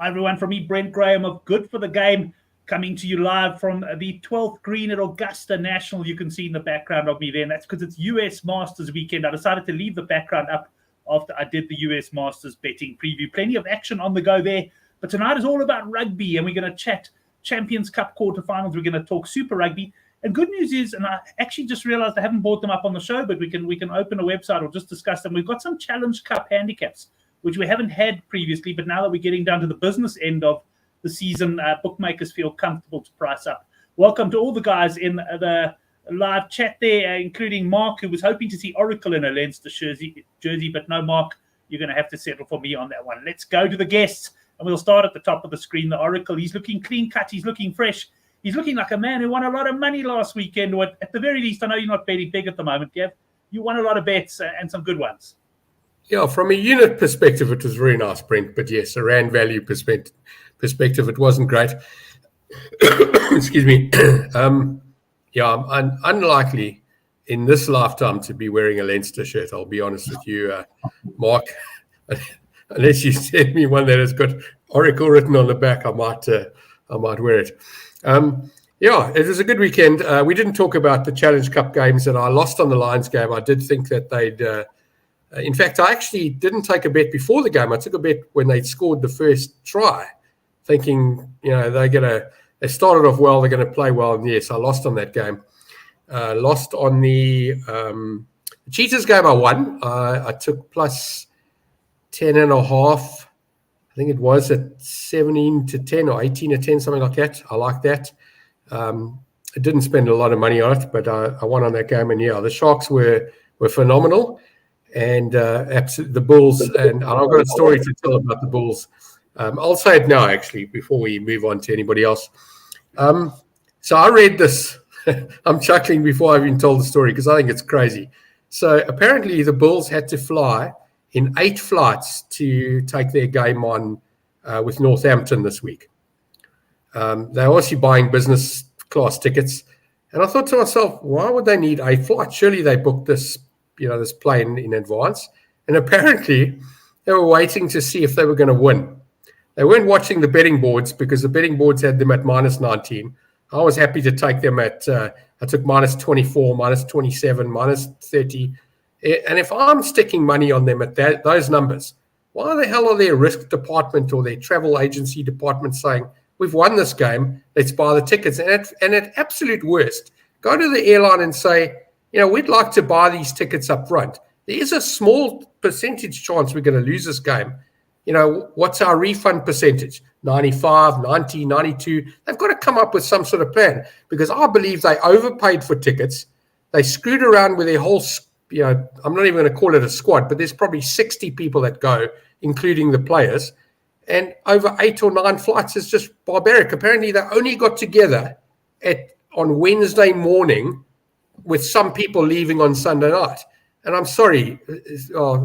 Hi everyone, from me, Brent Graham of Good for the Game, coming to you live from the 12th green at Augusta National. You can see in the background of me there, and that's because it's US Masters weekend. I decided to leave the background up after I did the US Masters betting preview. Plenty of action on the go there, but tonight is all about rugby, and we're going to chat Champions Cup quarterfinals. We're going to talk Super Rugby. And good news is, and I actually just realized I haven't brought them up on the show, but we can open a website or just discuss them. We've got some Challenge Cup handicaps, which we haven't had previously, but now that we're getting down to the business end of the season, bookmakers feel comfortable to price up. Welcome to all the guys in the live chat there, including Mark, who was hoping to see Oracle in a Leinster jersey, but no, Mark, you're going to have to settle for me on that one. Let's go to the guests, and we'll start at the top of the screen. The Oracle, he's looking clean cut, he's looking fresh. He's looking like a man who won a lot of money last weekend, or at the very least, I know you're not betting big at the moment, Gav. You won a lot of bets and some good ones. Yeah, from a unit perspective, it was very nice, Brent. But yes, a rand value perspective, it wasn't great. Excuse me. I'm unlikely in this lifetime to be wearing a Leinster shirt. I'll be honest with you, Mark. Unless you send me one that has got Oracle written on the back, I might wear it. It was a good weekend. We didn't talk about the Challenge Cup games that I lost on the Lions game. I did think that they'd. In fact, I actually didn't take a bet before the game. I took a bet when they scored the first try, thinking, they started off well, they're going to play well. And yes, I lost on that game. Lost on the Cheetahs game, I won. I took plus 10.5. I think it was at 17-10 or 18-10, something like that. I like that. I didn't spend a lot of money on it, but I won on that game. And the Sharks were phenomenal. And the Bulls, and I've got a story to tell about the Bulls. I'll say it now, actually, before we move on to anybody else. So I read this. I'm chuckling before I've even told the story because I think it's crazy. So apparently the Bulls had to fly in 8 flights to take their game on with Northampton this week. They're obviously buying business class tickets. And I thought to myself, why would they need 8 flights? Surely they booked this plane in advance. And apparently they were waiting to see if they were going to win. They weren't watching the betting boards because the betting boards had them at minus 19. I was happy to take them at, I took minus 24, minus 27, minus 30. And if I'm sticking money on them at those numbers, why the hell are their risk department or their travel agency department saying, we've won this game, let's buy the tickets? And at absolute worst, go to the airline and say, we'd like to buy these tickets up front. There is a small percentage chance we're going to lose this game. What's our refund percentage? 95, 90, 92. They've got to come up with some sort of plan because I believe they overpaid for tickets. They screwed around with their whole, I'm not even going to call it a squad, but there's probably 60 people that go, including the players. And over 8 or 9 flights is just barbaric. Apparently, they only got together on Wednesday morning with some people leaving on Sunday night. And I'm sorry,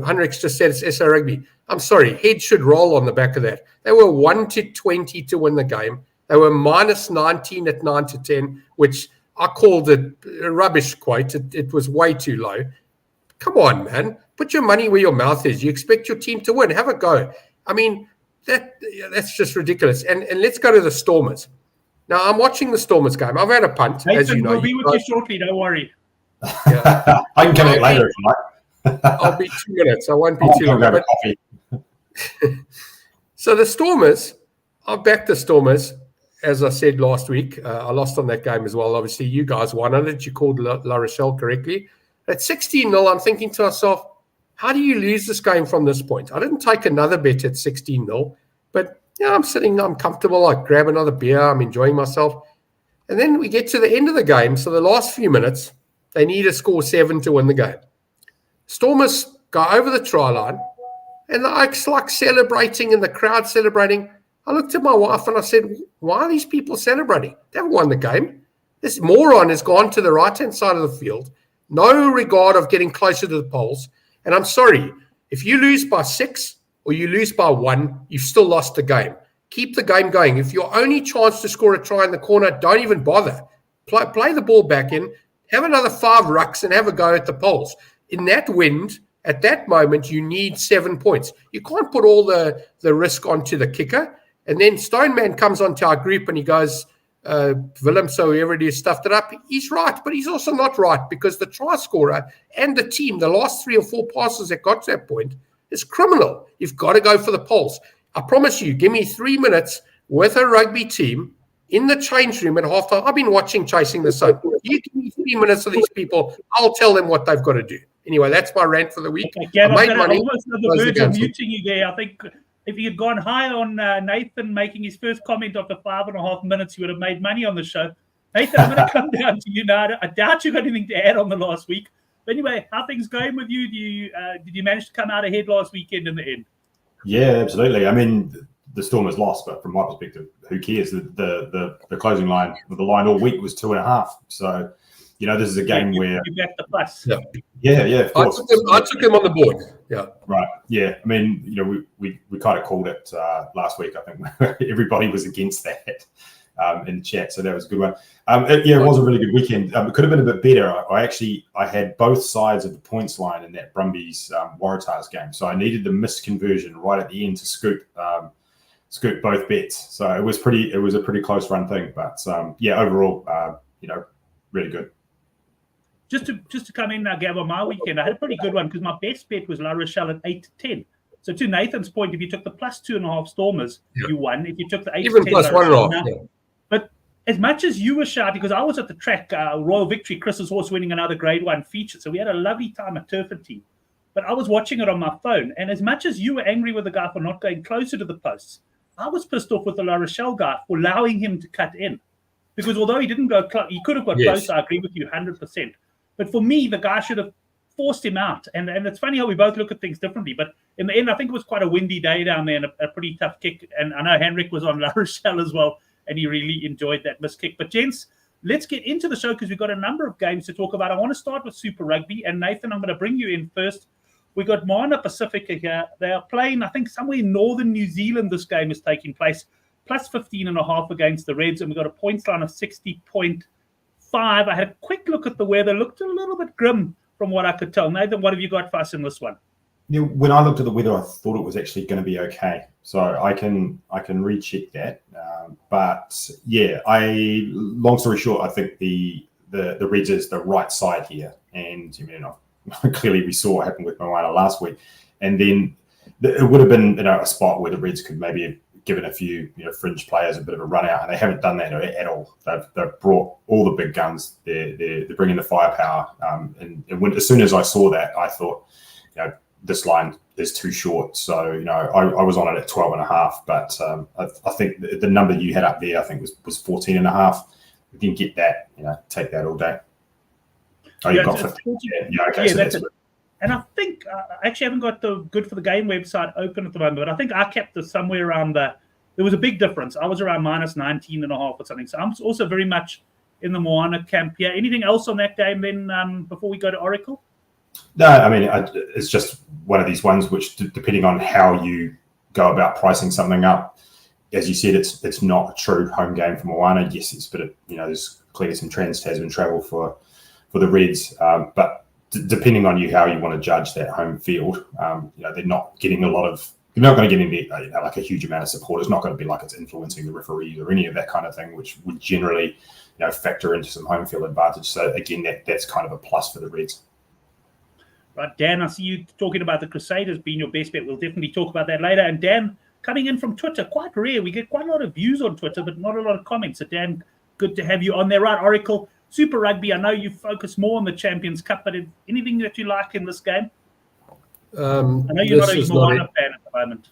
Hendricks just said it's SO Rugby. I'm sorry, heads should roll on the back of that. They were 1-20 to win the game. They were minus 19 at 9-10, which I called it a rubbish quote. It was way too low. Come on, man. Put your money where your mouth is. You expect your team to win. Have a go. I mean, that's just ridiculous. And let's go to the Stormers. Now, I'm watching the Stormers game. I've had a punt, Nathan, as you know. We'll be with you shortly, don't worry. Yeah. I can connect later if you like. I'll be 2 minutes. I won't be too long. So the Stormers, I've backed the Stormers, as I said last week. I lost on that game as well. Obviously, you guys won on it. You called La Rochelle correctly. At 16-0, I'm thinking to myself, how do you lose this game from this point? I didn't take another bet at 16-0, but I'm sitting, I'm comfortable. I grab another beer. I'm enjoying myself. And then we get to the end of the game. So the last few minutes, they need to score 7 to win the game. Stormers go over the try line, and the Oaks like celebrating and the crowd celebrating. I looked at my wife and I said, why are these people celebrating? They haven't won the game. This moron has gone to the right-hand side of the field, no regard of getting closer to the poles. And I'm sorry, if you lose by 6 or you lose by 1, you've still lost the game. Keep the game going. If your only chance to score a try in the corner, don't even bother. Play the ball back in, have another 5 rucks and have a go at the poles. In that wind, at that moment, you need 7 points. You can't put all the risk onto the kicker. And then Stoneman comes onto our group and he goes, Willem, so whoever it is stuffed it up. He's right, but he's also not right, because the try scorer and the team, the last 3 or 4 passes that got to that point, is criminal. You've got to go for the poles. I promise you, give me 3 minutes with a rugby team in the change room at halftime. I've been watching Chasing the Sun. You give me 3 minutes of these people, I'll tell them what they've got to do. Anyway, that's my rant for the week. Okay, I made money. Almost on the verge of muting you there. I think if he had gone high on Nathan making his first comment of the 5.5 minutes, he would have made money on the show. Nathan, I'm going to come down to you now. I doubt you got anything to add on the last week. But anyway, how things going with you? Did you manage to come out ahead last weekend in the end? Yeah, absolutely. I mean, the Stormers lost, but from my perspective, who cares? The closing line, the line all week was 2.5. So, this is a game where you back the plus. Yeah, of course. I took him on the board. Yeah. Right. Yeah. I mean, we kind of called it last week. I think everybody was against that in the chat, so that was a good one. It was a really good weekend. It could have been a bit better. I had both sides of the points line in that Brumbies Waratahs game, so I needed the missed conversion right at the end to scoop both bets. So it was a pretty close run thing, but overall, really good. Just to come in now, Gav, on my weekend, I had a pretty good one because my best bet was La Rochelle at 8-10. So to Nathan's point, if you took the plus 2.5 Stormers, you won. If you took the 8-10, even plus 1.5. But as much as you were shouting, because I was at the track, Royal Victory, Chris's horse winning another Grade 1 feature, so we had a lovely time at Turfentine. But I was watching it on my phone, and as much as you were angry with the guy for not going closer to the posts, I was pissed off with the La Rochelle guy for allowing him to cut in. Because although he didn't go he could have got close, I agree with you 100%. But for me, the guy should have forced him out. And it's funny how we both look at things differently. But in the end, I think it was quite a windy day down there and a pretty tough kick. And I know Henrik was on La Rochelle as well, and he really enjoyed that missed kick. But gents, let's get into the show because we've got a number of games to talk about. I want to start with Super Rugby. And Nathan, I'm going to bring you in first. We got Moana Pacific here. They are playing, I think, somewhere in northern New Zealand this game is taking place. Plus 15.5 against the Reds. And we've got a points line of 60.5. I had a quick look at the weather. Looked a little bit grim from what I could tell. Nathan, what have you got for us in this one? When I looked at the weather, I thought it was actually going to be okay. So I can recheck that. But yeah, long story short, I think the Reds is the right side here. And clearly we saw what happened with Moana last week. And then it would have been a spot where the Reds could maybe have given a few fringe players a bit of a run out, and they haven't done that at all. They've brought all the big guns. They're bringing the firepower. And as soon as I saw that, I thought, this line is too short. So I was on it at 12.5, but I think the number you had up there, I think was 14.5. We didn't get that. Take that all day. Oh, you got 15. Yeah, okay. Yeah, so that's and I think I actually haven't got the Good for the Game website open at the moment, but I think I kept this somewhere around there was a big difference. I was around minus 19.5 or something. So I'm also very much in the Moana camp here. Anything else on that game then before we go to Oracle? No, I mean, it's just one of these ones which, depending on how you go about pricing something up, as you said, it's not a true home game for Moana. Yes, it's a bit of, there's clearly some trans-Tasman travel for the Reds, but depending on how you want to judge that home field, they're not getting you're not going to get any like a huge amount of support. It's not going to be like it's influencing the referees or any of that kind of thing, which would generally factor into some home field advantage. So again, that's kind of a plus for the Reds. Right, Dan, I see you talking about the Crusaders being your best bet. We'll definitely talk about that later. And Dan, coming in from Twitter, quite rare. We get quite a lot of views on Twitter, but not a lot of comments. So Dan, good to have you on there. Right, Oracle, Super Rugby, I know you focus more on the Champions Cup, but anything that you like in this game? I know you're not a Moana fan at the moment.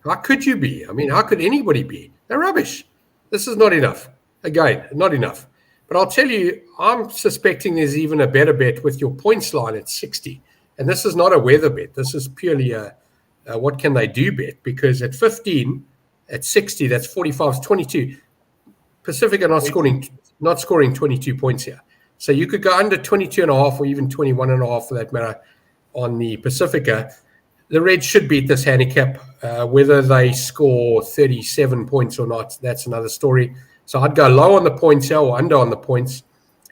How could you be? I mean, how could anybody be? They're rubbish. This is not enough. Again, not enough. But I'll tell you, I'm suspecting there's even a better bet with your points line at 60. And this is not a weather bet. This is purely a what can they do bet. Because at 15, at 60, that's 45, 22. Pacific are not scoring 22 points here. So you could go under 22.5 or even 21.5 for that matter on the Pacifica. The Reds should beat this handicap. Whether they score 37 points or not, that's another story. So I'd go low on the points here or under on the points,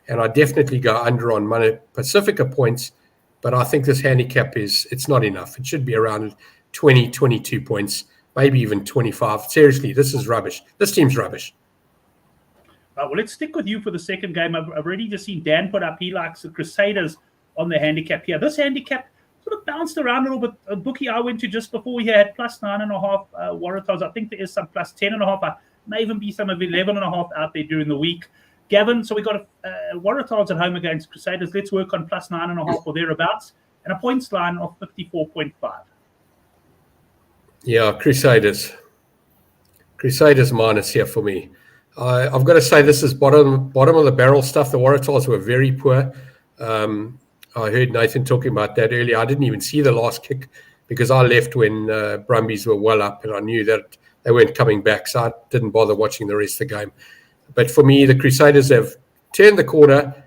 and I'd definitely go under on Pacifica points. But I think this handicap it's not enough. It should be around 20, 22 points. maybe even 25. Seriously, this is rubbish. This team's rubbish. Well, let's stick with you for the second game. I've already just seen Dan put up, he likes the Crusaders on the handicap here. This handicap sort of bounced around a little bit. A bookie I went to just before we had plus 9.5 Waratahs. I think there is some plus 10.5. I may even be some of 11.5 out there during the week. Gavin, so we got Waratahs at home against Crusaders. Let's work on plus 9.5 or thereabouts, and a points line of 54.5. Yeah, Crusaders minus here for me. I've got to say this is bottom of the barrel stuff. The Waratahs were very poor. I heard Nathan talking about that earlier. I didn't even see the last kick because I left when Brumbies were well up, and I knew that they weren't coming back, so I didn't bother watching the rest of the game. But for me, the Crusaders have turned the corner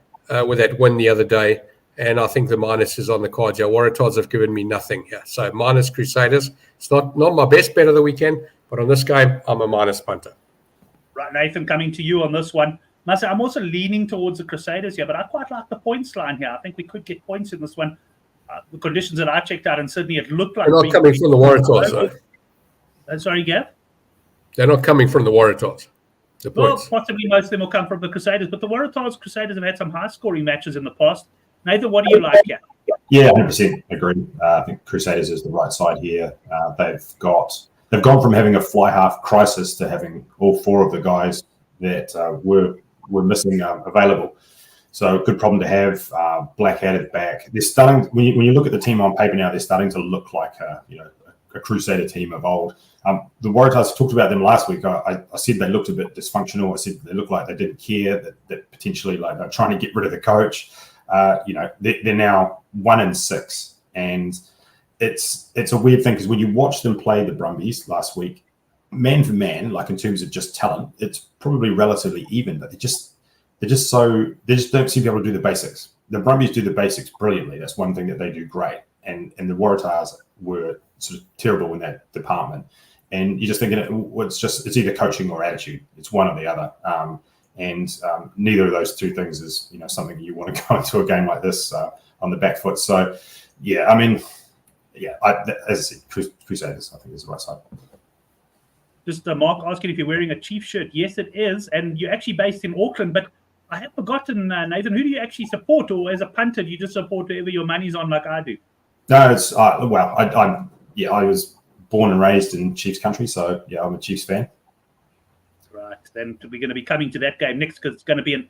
with that win the other day, and I think the minus is on the cards. Yeah, Waratahs have given me nothing here. So minus Crusaders. It's not my best bet of the weekend, but on this game, I'm a minus punter. Right, Nathan, coming to you on this one. Must say, I'm also leaning towards the Crusaders here, but I quite like the points line here. I think we could get points in this one. The conditions that I checked out in Sydney, it looked like... They're not coming from the Waratahs, though. Sorry, Gav? They're not coming from the Waratahs. The points. Well, possibly most of them will come from the Crusaders, but the Waratahs Crusaders have had some high-scoring matches in the past. Nathan, what do you like here? Yeah, 100% agree. I think Crusaders is the right side here. They've gone from having a fly half crisis to having all four of the guys that were missing available. So good problem to have. Black added back. They're starting when you look at the team on paper now, they're starting to look like a Crusader team of old. The Waratahs, talked about them last week. I said they looked a bit dysfunctional. I said they looked like they didn't care, that potentially like they're trying to get rid of the coach. They're now 1-6, and it's a weird thing because when you watch them play the Brumbies last week, man for man, like in terms of just talent, it's probably relatively even, but they just don't seem to be able to do the basics. The Brumbies do the basics brilliantly. That's one thing that they do great, and the Waratahs were sort of terrible in that department. And you're just thinking it's either coaching or attitude. It's one or the other. And neither of those two things is something you want to go into a game like this on the back foot. So yeah, I mean, yeah, as I said, Crusaders I think is the right side. Just Mark asking if you're wearing a Chiefs shirt. Yes, it is, and you're actually based in Auckland. But I have forgotten, Nathan, who do you actually support, or as a punter, do you just support whoever your money's on, like I do? No, it's I was born and raised in Chiefs country, so yeah, I'm a Chiefs fan. Right, then we're going to be coming to that game next because it's going to be an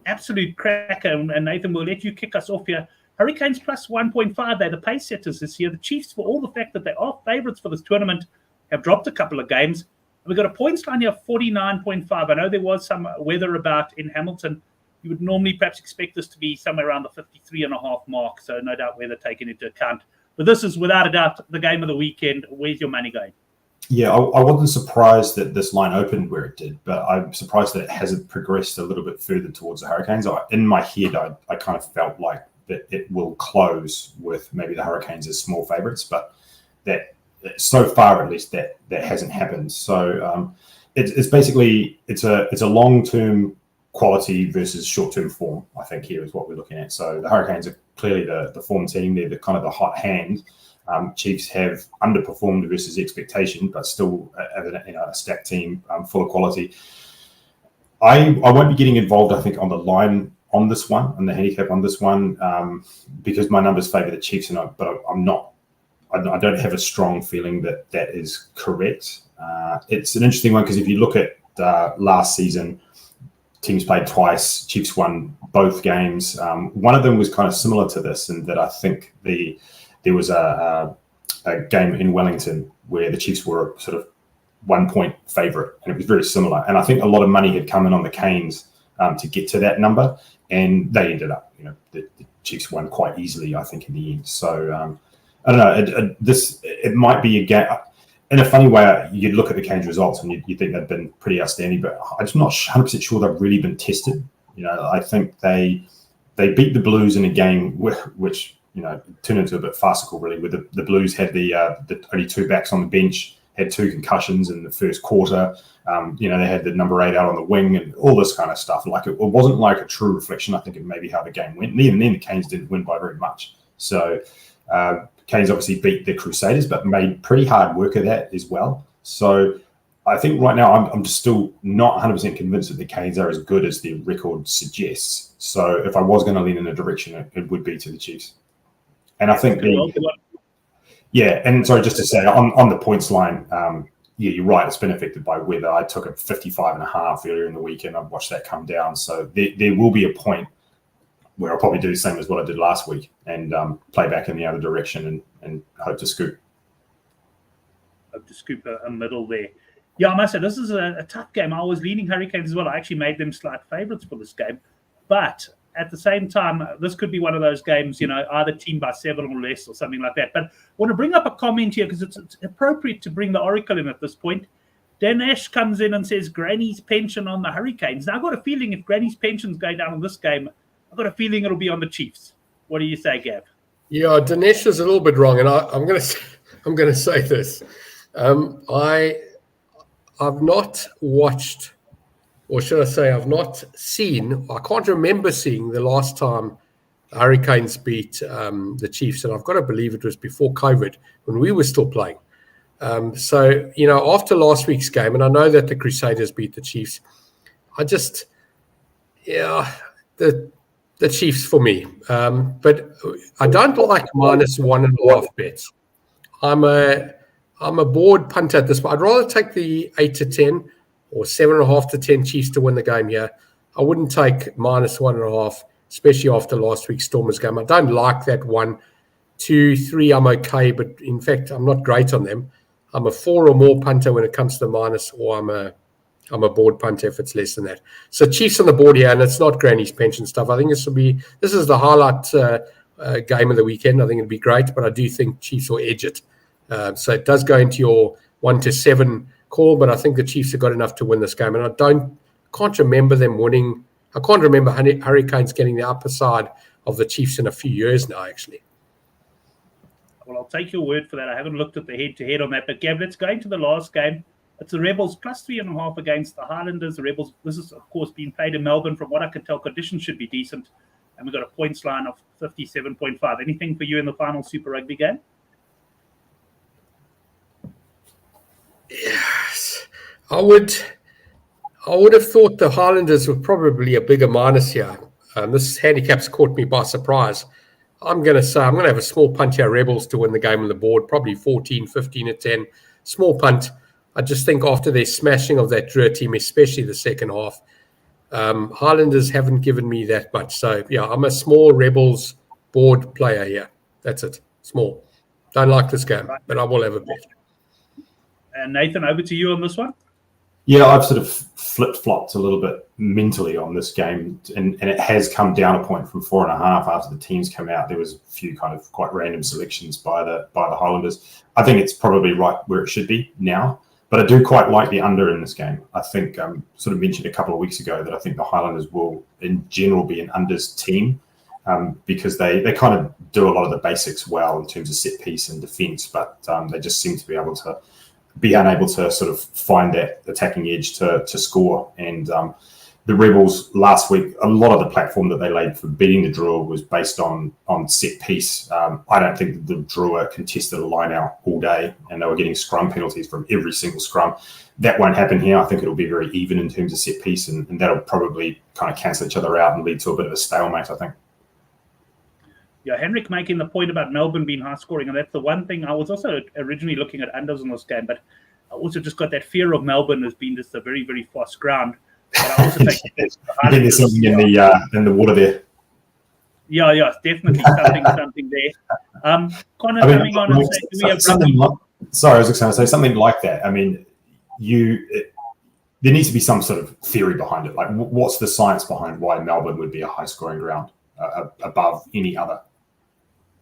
absolute cracker. And Nathan, we'll let you kick us off here. Hurricanes plus 1.5. They're the pace setters this year. The Chiefs, for all the fact that they are favourites for this tournament, have dropped a couple of games. We've got a points line here of 49.5. I know there was some weather about in Hamilton. You would normally perhaps expect this to be somewhere around the 53.5 mark, so no doubt weather taken into account. But this is without a doubt the game of the weekend. Where's your money going? Yeah, I wasn't surprised that this line opened where it did, but I'm surprised that it hasn't progressed a little bit further towards the Hurricanes. In my head, I kind of felt like that it will close with maybe the Hurricanes as small favourites, but that so far at least that hasn't happened. So it's basically it's a long-term quality versus short-term form. I think here is what we're looking at. So the Hurricanes are clearly the form team. They're the kind of the hot hand. Chiefs have underperformed versus expectation, but still a stacked team full of quality. I won't be getting involved, I think, on the line on this one, on the handicap on this one, because my numbers favour the Chiefs, but I'm not. I don't have a strong feeling that is correct. It's an interesting one because if you look at last season, teams played twice. Chiefs won both games. One of them was kind of similar to this in that I think there was a game in Wellington where the Chiefs were sort of 1 point favourite, and it was very similar. And I think a lot of money had come in on the Canes to get to that number, and they ended up, the Chiefs won quite easily, I think, in the end. So I don't know. It might be a game. In a funny way, you'd look at the Canes results and you think they've been pretty outstanding, but I'm just not 100% sure they've really been tested. I think they beat the Blues in a game which turned into a bit farcical, really, where the Blues had the only two backs on the bench, had 2 concussions in the first quarter. They had the number 8 out on the wing and all this kind of stuff. Like it wasn't like a true reflection, I think, of maybe how the game went. And even then, the Canes didn't win by very much. So Canes obviously beat the Crusaders, but made pretty hard work of that as well. So I think right now I'm just still not 100% convinced that the Canes are as good as the record suggests. So if I was going to lean in a direction, it would be to the Chiefs. And I think and sorry, just to say on the points line, yeah, you're right. It's been affected by weather. I took a 55.5 earlier in the week, and I've watched that come down. So there will be a point where I'll probably do the same as what I did last week and play back in the other direction and hope to scoop. Hope to scoop a middle there. Yeah, I must say, this is a tough game. I was leaning Hurricanes as well. I actually made them slight favourites for this game. But at the same time, this could be one of those games, either team by 7 or less or something like that. But I want to bring up a comment here because it's appropriate to bring the Oracle in at this point. Danesh comes in and says Granny's pension on the Hurricanes. Now, I've got a feeling if Granny's pension's going down in this game, I've got a feeling it'll be on the Chiefs. What do you say, Gav? Yeah, Danesh is a little bit wrong, and I'm going to say this. I've not watched, or should I say, I've not seen. I can't remember seeing the last time the Hurricanes beat the Chiefs, and I've got to believe it was before COVID when we were still playing. So after last week's game, and I know that the Crusaders beat the Chiefs, the Chiefs for me. But I don't like -1.5 bets. I'm a board punter at this point. I'd rather take the 8 to 10 or 7.5 to 10 Chiefs to win the game here. I wouldn't take -1.5, especially after last week's Stormers game. I don't like that 1, 2, 3. I'm okay, but in fact, I'm not great on them. I'm a 4 or more punter when it comes to minus, or I'm a board punter if it's less than that. So Chiefs on the board here, and it's not Granny's pension stuff. I think this is the highlight game of the weekend. I think it'd be great, but I do think Chiefs will edge it. So it does go into your 1 to 7 call, but I think the Chiefs have got enough to win this game. And I can't remember them winning. I can't remember Hurricanes getting the upper side of the Chiefs in a few years now, actually. Well, I'll take your word for that. I haven't looked at the head-to-head on that. But, Gav, let's go into the last game. It's the Rebels plus 3.5 against the Highlanders. The Rebels, this is, of course, being played in Melbourne. From what I can tell, conditions should be decent. And we've got a points line of 57.5. Anything for you in the final Super Rugby game? Yes. I would have thought the Highlanders were probably a bigger minus here. This handicap's caught me by surprise. I'm going to have a small punt here, Rebels, to win the game on the board, probably 14, 15 at 10. Small punt. I just think after their smashing of that Drua team, especially the second half, Highlanders haven't given me that much. So, yeah, I'm a small Rebels board player here. That's it. Small. Don't like this game, but I will have a bet. And Nathan, over to you on this one. Yeah, I've sort of flip-flopped a little bit mentally on this game, and it has come down a point from 4.5 after the teams come out. There was a few kind of quite random selections by the Highlanders. I think it's probably right where it should be now, but I do quite like the under in this game. I think sort of mentioned a couple of weeks ago that I think the Highlanders will, in general, be an unders team because they kind of do a lot of the basics well in terms of set piece and defence, but they just seem to be unable to sort of find that attacking edge to score. And the Rebels last week, a lot of the platform that they laid for beating the Drua was based on set piece. I don't think the Drua contested a line out all day, and they were getting scrum penalties from every single scrum. That won't happen here. I think it'll be very even in terms of set piece, and that'll probably kind of cancel each other out and lead to a bit of a stalemate, I think. Yeah, Henrik making the point about Melbourne being high scoring, and that's the one thing I was also originally looking at unders in this game, but I also just got that fear of Melbourne as being just a very, very fast ground. But I also think there's something in the water there. Yeah, definitely something there. Connor coming on and saying, do we have something sorry, I was just going to say something like that. I mean, there needs to be some sort of theory behind it. Like, what's the science behind why Melbourne would be a high scoring ground above any other?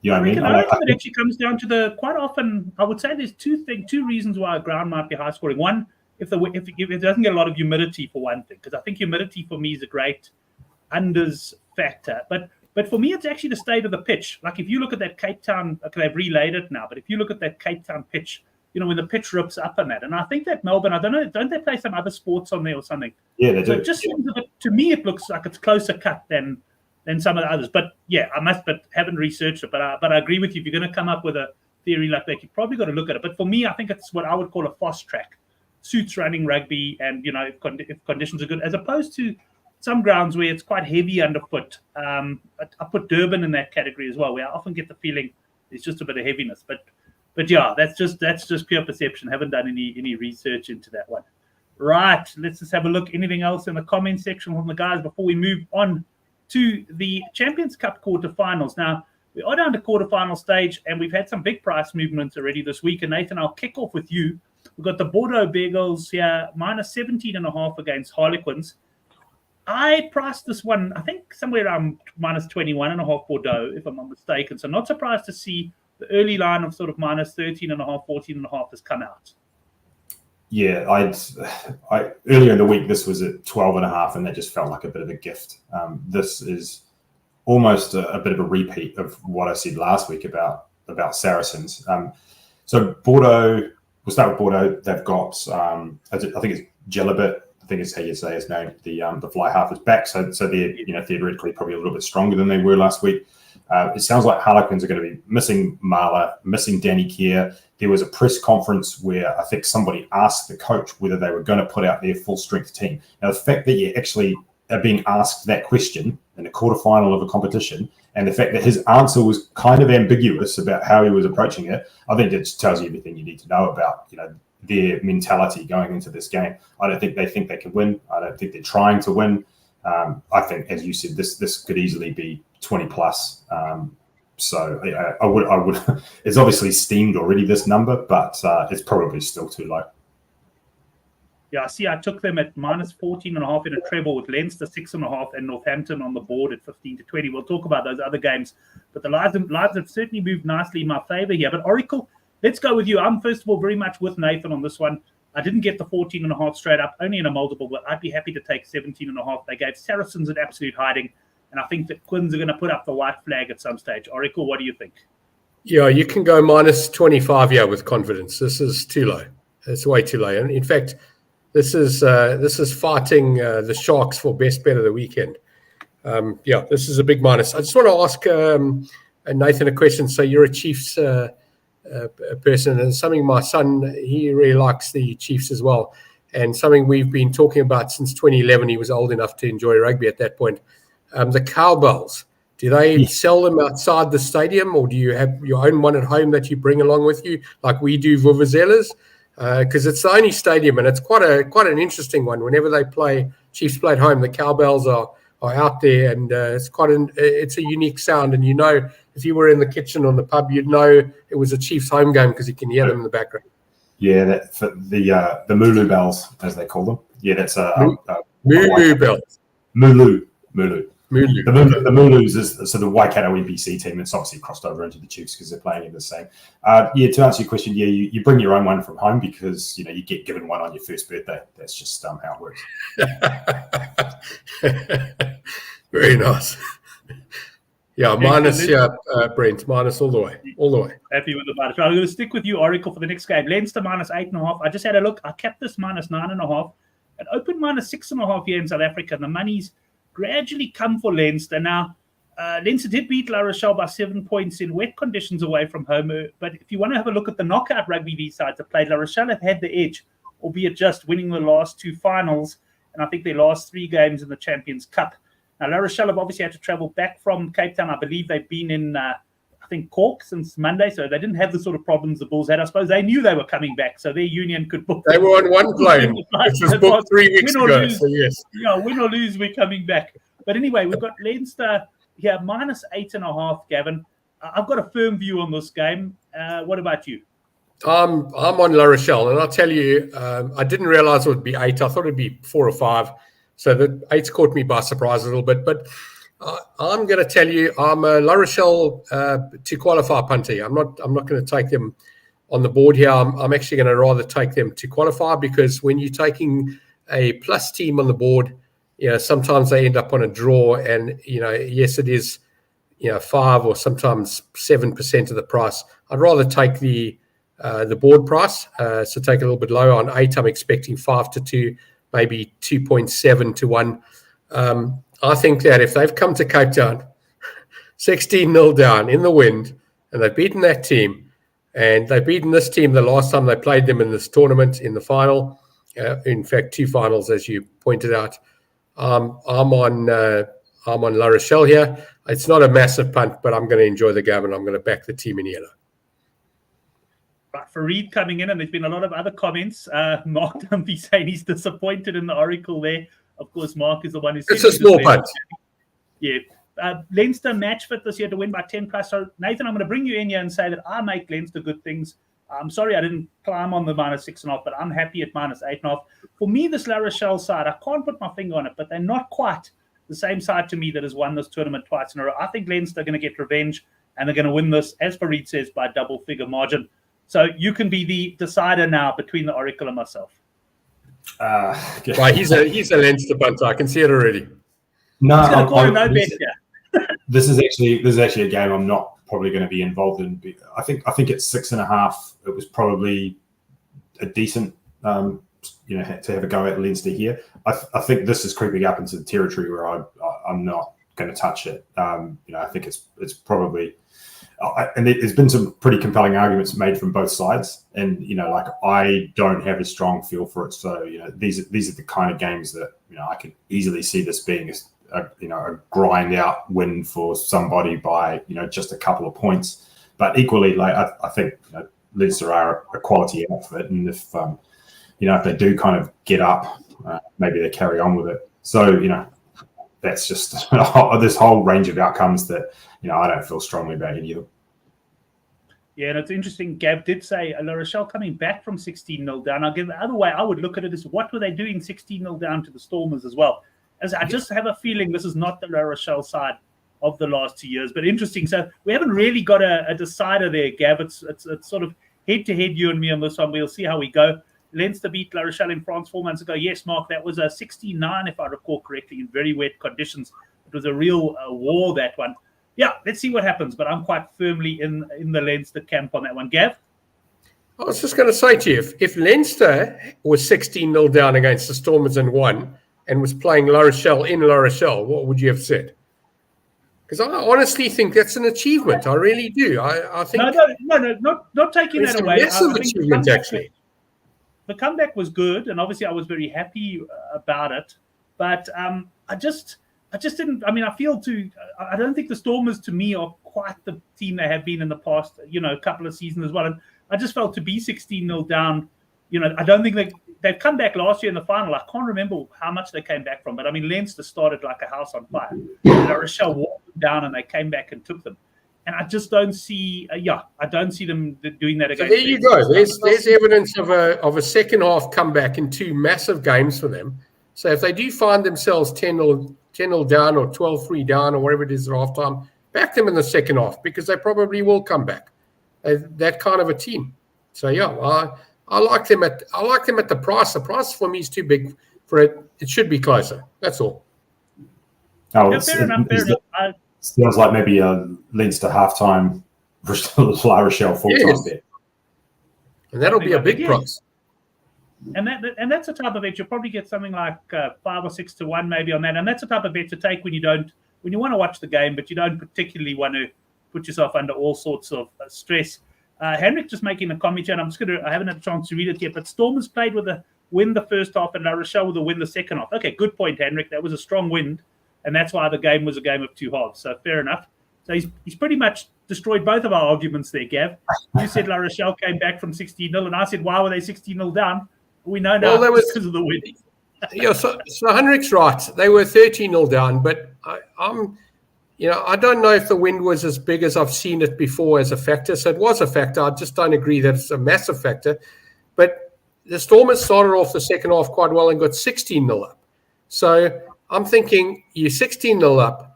You know what I mean? I think it actually comes down to quite often, I would say there's two reasons why a ground might be high scoring. One, if it doesn't get a lot of humidity for one thing, because I think humidity for me is a great unders factor. But for me, it's actually the state of the pitch. Like if you look at that Cape Town, okay, they've relayed it now, but if you look at that Cape Town pitch, when the pitch rips up on that, and I think that Melbourne, I don't know, don't they play some other sports on there or something? Yeah, they do. So it just seems to me, it looks like it's closer cut than some of the others. But yeah, haven't researched it. But I agree with you. If you're going to come up with a theory, like they probably got to look at it. But for me, I think it's what I would call a fast track. Suits running rugby, and if conditions are good, as opposed to some grounds where it's quite heavy underfoot. I put Durban in that category as well, where I often get the feeling there's just a bit of heaviness. But yeah, that's just pure perception. Haven't done any research into that one. Right, let's just have a look. Anything else in the comment section from the guys before we move on to the Champions Cup quarterfinals? Now, we are down to quarterfinal stage, and we've had some big price movements already this week. And Nathan, I'll kick off with you. We've got the Bordeaux Beagles here, minus 17.5 against Harlequins. I priced this one, I think, somewhere around minus 21.5 Bordeaux, if I'm not mistaken. So not surprised to see the early line of sort of minus 13.5, 14.5 has come out. Yeah, I earlier in the week, this was at 12.5, and that just felt like a bit of a gift. This is almost a bit of a repeat of what I said last week about Saracens. So Bordeaux, we'll start with Bordeaux. They've got, I think it's Gelabert, I think it's how you say his name. The fly half is back, so they're theoretically probably a little bit stronger than they were last week. It sounds like Harlequins are going to be missing Marla, missing Danny Kerr. There was a press conference where I think somebody asked the coach whether they were going to put out their full strength team. Now, the fact that you actually are being asked that question in a quarterfinal of a competition, and the fact that his answer was kind of ambiguous about how he was approaching it, I think it just tells you everything you need to know about their mentality going into this game. I don't think they can win. I don't think they're trying to win. I think, as you said, this could easily be 20 plus. So I would. It's obviously steamed already, this number, but it's probably still too low. Yeah, see, I took them at minus 14.5 in a treble with Leinster 6.5 and Northampton on the board at 15 to 20. We'll talk about those other games, but the lives have certainly moved nicely in my favor here. But Oracle, let's go with you. I'm first of all very much with Nathan on this one. I didn't get the 14.5 straight up, only in a multiple, but I'd be happy to take 17.5. They gave Saracens an absolute hiding, and I think that Quins are going to put up the white flag at some stage. Oracle, what do you think? Yeah, you can go minus 25 with confidence. This is too low. It's way too low. And in fact, this is fighting the Sharks for best bet of the weekend. This is a big minus. I just want to ask Nathan a question. So you're a Chiefs person, and something my son, he really likes the Chiefs as well, and something we've been talking about since 2011. He was old enough to enjoy rugby at that point. The cowbells, do they sell them outside the stadium, or do you have your own one at home that you bring along with you, like we do vuvuzelas? Because it's the only stadium, and it's quite an interesting one. Whenever they play, Chiefs play at home, the cowbells are out there, and it's a unique sound. And if you were in the kitchen or the pub, you'd know it was a Chiefs home game because you can hear them in the background. Yeah, that for the Mulu bells, as they call them. Yeah, that's Mulu bells. Mulu. Mulu. The Mulus is the Waikato EPC team. It's obviously crossed over into the Chiefs because they're playing in the same. To answer your question, you bring your own one from home because you get given one on your first birthday. That's just how it works. Very nice. Yeah, minus, Brent, minus all the way. Happy with the minus. I'm going to stick with you, Oracle, for the next game. Leinster minus 8.5. I just had a look. I kept this minus 9.5. It opened minus 6.5 here in South Africa. The money's gradually come for Leinster. Now, Leinster did beat La Rochelle by 7 points in wet conditions away from home. But if you want to have a look at the knockout rugby these sides have played, La Rochelle have had the edge, albeit just winning the last two finals. And I think their last 3 games in the Champions Cup. Now, La Rochelle have obviously had to travel back from Cape Town. I believe they've been in, Cork since Monday, so they didn't have the sort of problems the Bulls had. I suppose they knew they were coming back, so their union could book. They were on one plane, which was booked 3 weeks ago, so yes. Yeah, win or lose, we're coming back. But anyway, we've got Leinster here, minus 8.5, Gavin. I've got a firm view on this game. What about you? I'm on La Rochelle, and I'll tell you, I didn't realize it would be 8. I thought it'd be 4 or 5. So the 8's caught me by surprise a little bit. But I'm going to tell you, I'm a La Rochelle to qualify punter. I'm not going to take them on the board here. I'm actually going to rather take them to qualify, because when you're taking a plus team on the board, sometimes they end up on a draw, and yes, it is 5 or sometimes 7% of the price. I'd rather take the board price, so take a little bit lower. On 8, I'm expecting 5 to 2, maybe 2.7 to 1. I think that if they've come to Cape Town 16-0 down in the wind, and they've beaten that team, And they've beaten this team the last time they played them in this tournament in the final. In fact, 2 finals, as you pointed out. I'm on La Rochelle here. It's not a massive punt, but I'm going to enjoy the game and I'm going to back the team in yellow. Right, Fareed coming in, and there's been a lot of other comments. Mark Dumpy saying he's disappointed in the Oracle there. Of course, Mark is the one who's... It's a small punt. Yeah. Leinster match fit this year to win by 10 plus. So, Nathan, I'm going to bring you in here and say that I make Leinster good things. I'm sorry I didn't climb on the -6.5, but I'm happy at -8.5. For me, this La Rochelle side, I can't put my finger on it, but they're not quite the same side to me that has won this tournament twice in a row. I think Leinster are going to get revenge, and they're going to win this, as Fareed says, by a double-figure margin. So you can be the decider now between the Oracle and myself. Right, he's a Leinster punter. I can see it already. No, this is actually a game I'm not probably going to be involved in. I think at 6.5, it was probably a decent, to have a go at Leinster here. I think this is creeping up into the territory where I'm not going to touch it. I think it's probably, and there's been some pretty compelling arguments made from both sides, and I don't have a strong feel for it. So these are the kind of games that I could easily see this being a grind out win for somebody by just a couple of points. But equally, I think Leinster are a quality outfit, and if if they do kind of get up, maybe they carry on with it. So that's just this whole range of outcomes that I don't feel strongly about any of them. Yeah, and it's interesting. Gav did say La Rochelle coming back from 16-0 down. Again, the other way I would look at it is, what were they doing 16-0 down to the Stormers as well? As I just have a feeling this is not the La Rochelle side of the last 2 years. But interesting. So we haven't really got a decider there, Gav. It's sort of head-to-head, you and me on this one. We'll see how we go. Leinster beat La Rochelle in France 4 months ago. Yes, Mark, that was a 69, if I recall correctly, in very wet conditions. It was a real war, that one. Yeah, let's see what happens. But I'm quite firmly in the Leinster camp on that one. Gav? I was just going to say to you, if Leinster was 16-0 down against the Stormers and won, and was playing La Rochelle in La Rochelle, what would you have said? Because I honestly think that's an achievement. I really do. I think no, not taking that away. It's a massive achievement, actually. The comeback was good, and obviously I was very happy about it. But I just didn't. I mean, I don't think the Stormers to me are quite the team they have been in the past, a couple of seasons as well. And I just felt to be 16-0 down. I don't think they've come back last year in the final. I can't remember how much they came back from, but I mean, Leinster started like a house on fire. La Rochelle walked them down, and they came back and took them. And I just don't see, I don't see them doing that again. So there you go. There's evidence of a second half comeback in 2 massive games for them. So if they do find themselves 10-0 down or 12-3 down or whatever it is at halftime, back them in the second half, because they probably will come back. They're that kind of a team. So I like them at the price. The price for me is too big for it. It should be closer. That's all. Fair enough. Sounds like maybe a Leinster halftime, La Rochelle full-time bet. And that'll be a big price. And that's a type of bet. You'll probably get something like 5 or 6 to 1 maybe on that. And that's a type of bet to take when you want to watch the game, but you don't particularly want to put yourself under all sorts of stress. Henrik just making a comment here, and I haven't had a chance to read it yet, but Stormers played with a win the first half and La Rochelle with a win the second half. Okay, good point, Henrik. That was a strong win, and that's why the game was a game of 2 halves. So fair enough. So he's pretty much destroyed both of our arguments there, Gav. You said La Rochelle came back from 16-0, and I said, why were they 16-0 down? We know now because of the win. So Henrik's right. They were 13-0 down, but I don't know if the wind was as big as I've seen it before as a factor. So it was a factor. I just don't agree that it's a massive factor. But the Stormers started off the second half quite well and got 16-0 up. So I'm thinking you're 16-0 up.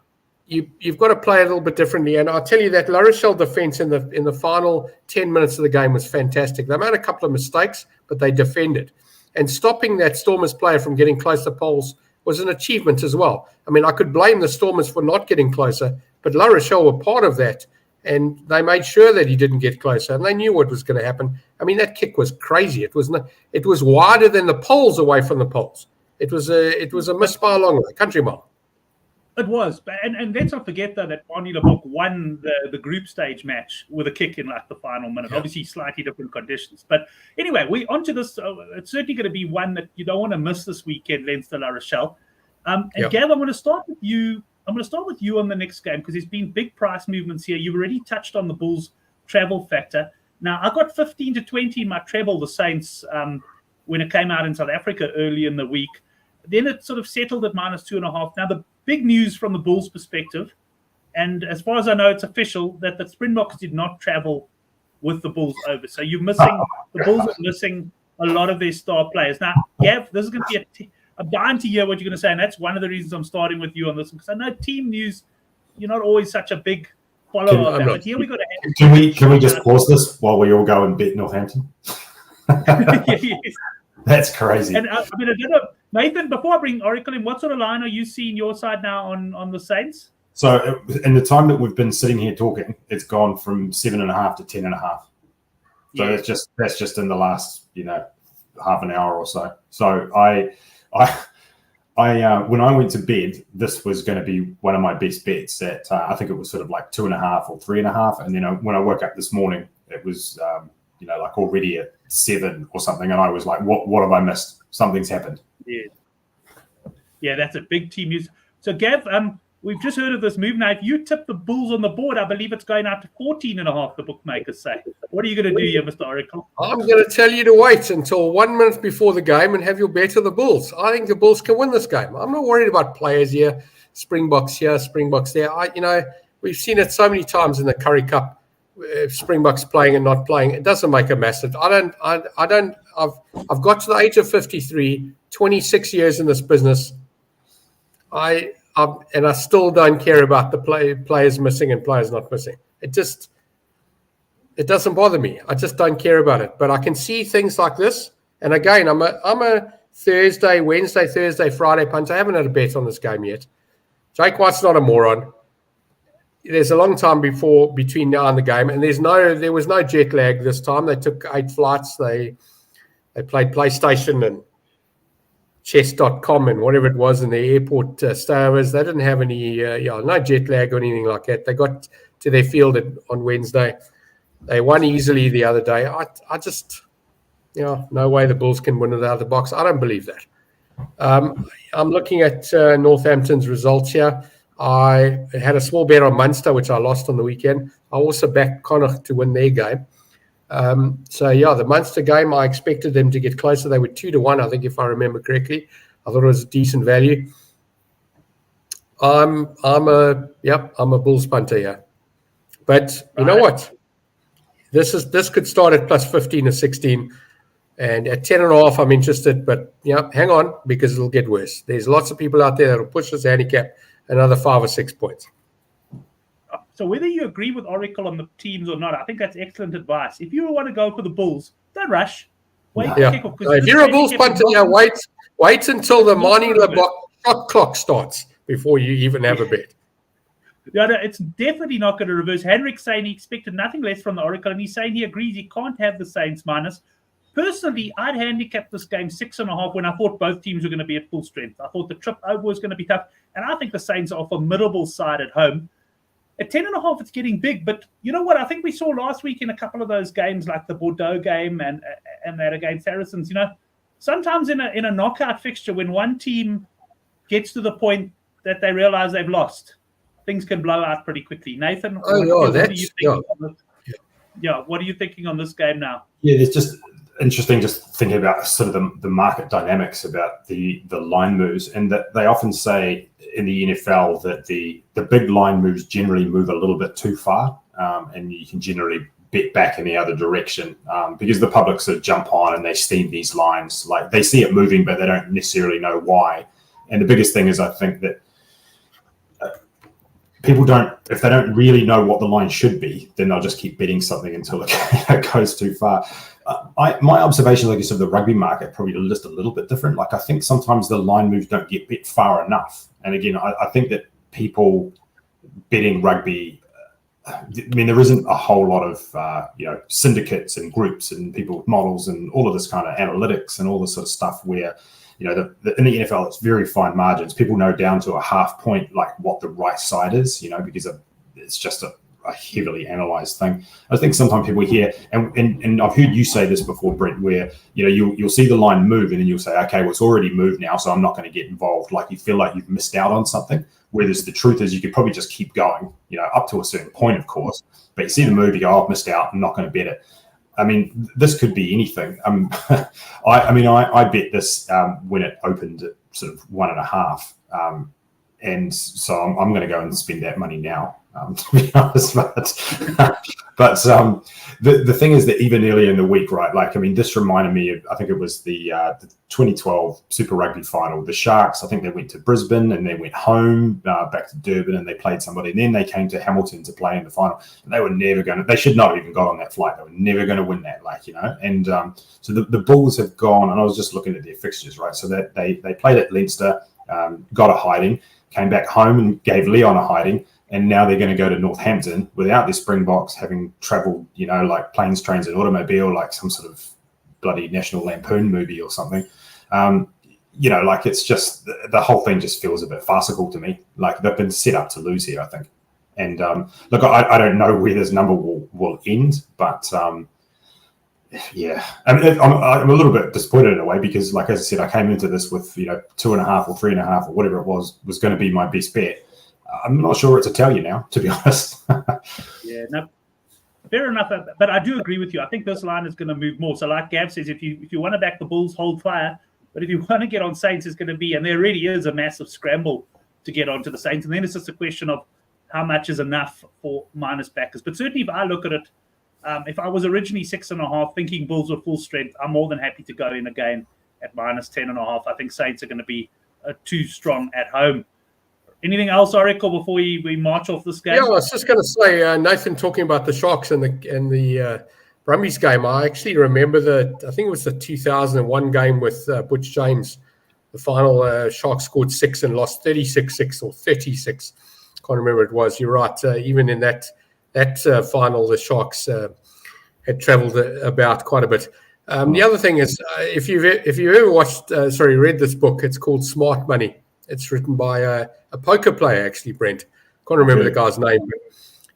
You've got to play a little bit differently. And I'll tell you that La Rochelle defense in the final 10 minutes of the game was fantastic. They made a couple of mistakes, but they defended. And stopping that Stormers player from getting close to poles was an achievement as well. I mean, I could blame the Stormers for not getting closer, but La Rochelle were part of that, and they made sure that he didn't get closer, and they knew what was going to happen. I mean, that kick was crazy. It was wider than the poles away from the poles. It was a miss by a long way, country mile. It was, and let's not forget though that Barney Leboeck won the group stage match with a kick in like the final minute. Obviously, slightly different conditions, but anyway, we onto this. It's certainly going to be one that you don't want to miss this weekend, Leinster La Rochelle. And Gav, I'm going to start with you. I'm going to start with you on the next game because there's been big price movements here. You've already touched on the Bulls travel factor. Now, I got 15 to 20 in my treble, the Saints, when it came out in South Africa early in the week. Then it sort of settled at -2.5. Now, the big news from the Bulls' perspective, and as far as I know, it's official, that the Springboks did not travel with the Bulls over. So you're missing, the Bulls are missing a lot of their star players. Now, Gav, this is going to be I'm dying to hear what you're going to say, and that's one of the reasons I'm starting with you on this, because I know team news, you're not always such a big follower of that. But here we got to Can we just pause this while we all go and bet Northampton? Yes. That's crazy. And I don't know, Nathan, before I bring Oracle in, what sort of line are you seeing your side now on the Saints? So in the time that we've been sitting here talking, it's gone from 7.5 to 10.5. So that's just in the last half an hour or so. So I when I went to bed, this was going to be one of my best bets. At I think it was sort of like 2.5 or 3.5, and then when I woke up this morning, it was like already at 7 or something, and I was like, what have I missed? Something's happened. Yeah, that's a big team news. So Gav, we've just heard of this move. Now, if you tip the Bulls on the board, I believe it's going out to 14.5, the bookmakers say. What are you going to do here, Mr. Oracle? I'm going to tell you to wait until 1 minute before the game and have your bet of the Bulls. I think the Bulls can win this game. I'm not worried about players here, Springboks here, Springboks there. We've seen it so many times in the Currie Cup. Springboks playing and not playing, it doesn't make a massive. I've got to the age of 53, 26 years in this business. I still don't care about the players missing and players not missing. It doesn't bother me. I just don't care about it. But I can see things like this. And again, I'm a Wednesday, Thursday, Friday punter. I haven't had a bet on this game yet. Jake White's not a moron. There's a long time between now and the game, and there was no jet lag this time. They took 8 flights. They played PlayStation and chess.com and whatever it was in the airport stayovers. They didn't have any no jet lag or anything like that. They got to their field on Wednesday. They won easily the other day. I just no way the Bulls can win without the box. I don't believe that. I'm looking at Northampton's results here. I had a small bet on Munster, which I lost on the weekend. I also backed Connacht to win their game. The Munster game, I expected them to get closer. They were 2-1, I think, if I remember correctly. I thought it was a decent value. I'm a Bulls punter here. But you know what? This could start at plus 15 or 16. And at 10.5, I'm interested. But hang on, because it'll get worse. There's lots of people out there that will push this handicap another 5 or 6 points. So whether you agree with Oracle on the teams or not, I think that's excellent advice. If you want to go for the Bulls, don't rush. Wait to kick off. If you're a Bulls punter, wait until the Mani Leboeck shot clock starts before you even have a bet. It's definitely not going to reverse. Henrik's saying he expected nothing less from the Oracle, and he's saying he agrees he can't have the Saints minus. Personally, I'd handicap this game 6.5 when I thought both teams were going to be at full strength. I thought the trip over was going to be tough, and I think the Saints are a formidable side at home. At 10.5, it's getting big, but you know what? I think we saw last week in a couple of those games, like the Bordeaux game and that against Saracens. Sometimes in a knockout fixture, when one team gets to the point that they realize they've lost, things can blow out pretty quickly. Nathan, what are you thinking on this game now? Yeah, it's just interesting just thinking about sort of the market dynamics about the line moves, and that they often say in the NFL that the big line moves generally move a little bit too far, and you can generally bet back in the other direction because the public sort of jump on and they steam these lines. Like they see it moving, but they don't necessarily know why. And the biggest thing is I think that people if they don't really know what the line should be, then they'll just keep betting something until it goes too far. My observation, like I said, of the rugby market probably just a little bit different. Like I think sometimes the line moves don't get bet far enough. And again, I think that people betting rugby mean, there isn't a whole lot of syndicates and groups and people with models and all of this kind of analytics and all this sort of stuff where, in the NFL, it's very fine margins. People know down to a half point like what the right side is, because it's just a heavily analyzed thing. I think sometimes people hear, and I've heard you say this before, Brent, where you'll see the line move and then you'll say, okay, well, it's already moved now, so I'm not going to get involved. Like you feel like you've missed out on something. Whereas the truth is, you could probably just keep going, up to a certain point, of course. But you see the move, you go, oh, I've missed out. I'm not going to bet it. I mean, this could be anything. I bet this when it opened at sort of 1.5. And so I'm going to go and spend that money now, to be honest. But the thing is that even earlier in the week, right? Like, I mean, this reminded me of, I think it was the 2012 Super Rugby final. The Sharks, I think they went to Brisbane and they went home back to Durban and they played somebody. And then they came to Hamilton to play in the final. And they were never going to, they should not have even got on that flight. They were never going to win that, And so the Bulls have gone, and I was just looking at their fixtures, right? So that they played at Leinster, got a hiding, came back home and gave Leon a hiding, and now they're going to go to Northampton without their Springboks, having travelled, like planes, trains, and automobile, like some sort of bloody National Lampoon movie or something. Like it's just the whole thing just feels a bit farcical to me. Like they've been set up to lose here, I think. And look, I don't know where this number will end, but yeah, I mean, I'm a little bit disappointed in a way because, like as I said, I came into this with 2.5 or 3.5 or whatever it was going to be my best bet. I'm not sure what to tell you now, to be honest. Yeah, no, fair enough. But I do agree with you. I think this line is going to move more. So, like Gav says, if you want to back the Bulls, hold fire. But if you want to get on Saints, it's going to be, and there really is a massive scramble to get onto the Saints, and then it's just a question of how much is enough for minus backers. But certainly, if I look at it. If I was originally 6.5, thinking Bulls were full strength, I'm more than happy to go in again at minus 10.5. I think Saints are going to be too strong at home. Anything else, Oracle, before we march off this game? Yeah, I was just going to say, Nathan talking about the Sharks and the Brumbies game. I actually remember I think it was the 2001 game with Butch James. The final, Sharks scored 6 and lost 36-6 or 36. Can't remember what it was. You're right. Even in that final, the Sharks had travelled about quite a bit. The other thing is, if you've ever read this book, it's called Smart Money. It's written by a poker player, actually, Brent. Can't remember the guy's name, but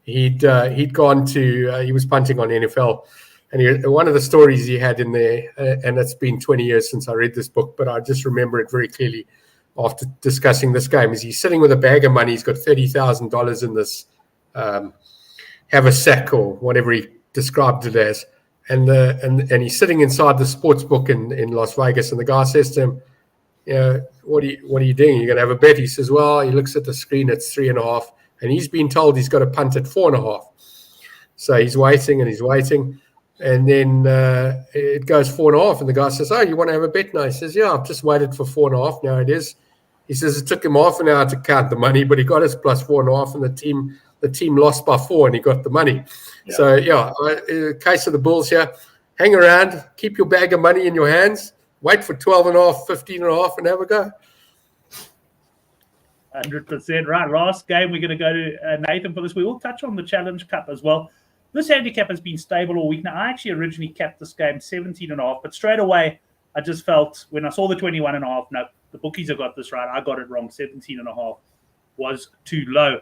he'd gone to he was punting on NFL, and one of the stories he had in there, and it's been 20 years since I read this book, but I just remember it very clearly after discussing this game. Is he's sitting with a bag of money? He's got $30,000 in this. Have a sack or whatever he described it as, and he's sitting inside the sports book in Las Vegas, and the guy says to him, what are you doing? You're going to have a bet? He says, well, he looks at the screen, it's 3.5, and he's been told he's got to punt at 4.5. So he's waiting, and then it goes 4.5, and the guy says, oh, you want to have a bet now? He says, yeah, I've just waited for 4.5. Now it is. He says it took him half an hour to count the money, but he got his plus 4.5, and the team lost by 4 and he got the money. Yeah. So, in the case of the Bulls here, hang around, keep your bag of money in your hands, wait for 12.5, 15.5 and have a go. 100%. Right, last game, we're going to go to Nathan for this. We will touch on the Challenge Cup as well. This handicap has been stable all week. Now, I actually originally capped this game 17.5, but straight away, I just felt when I saw the 21.5, no, the bookies have got this right. I got it wrong. 17.5 was too low.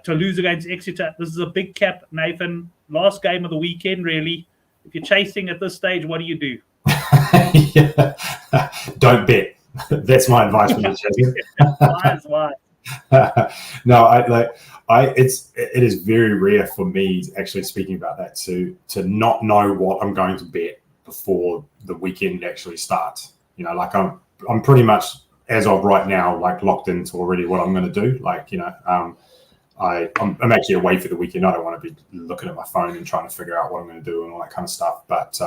To lose against Exeter, this is a big cap, Nathan. Last game of the weekend, really. If you're chasing at this stage, what do you do? Yeah. Don't bet. That's my advice when you're chasing. Wise. No, it is very rare for me, actually speaking about that, to not know what I'm going to bet before the weekend actually starts. I'm pretty much, as of right now, like locked into already what I'm going to do. I'm actually away for the weekend. I don't want to be looking at my phone and trying to figure out what I'm going to do and all that kind of stuff. But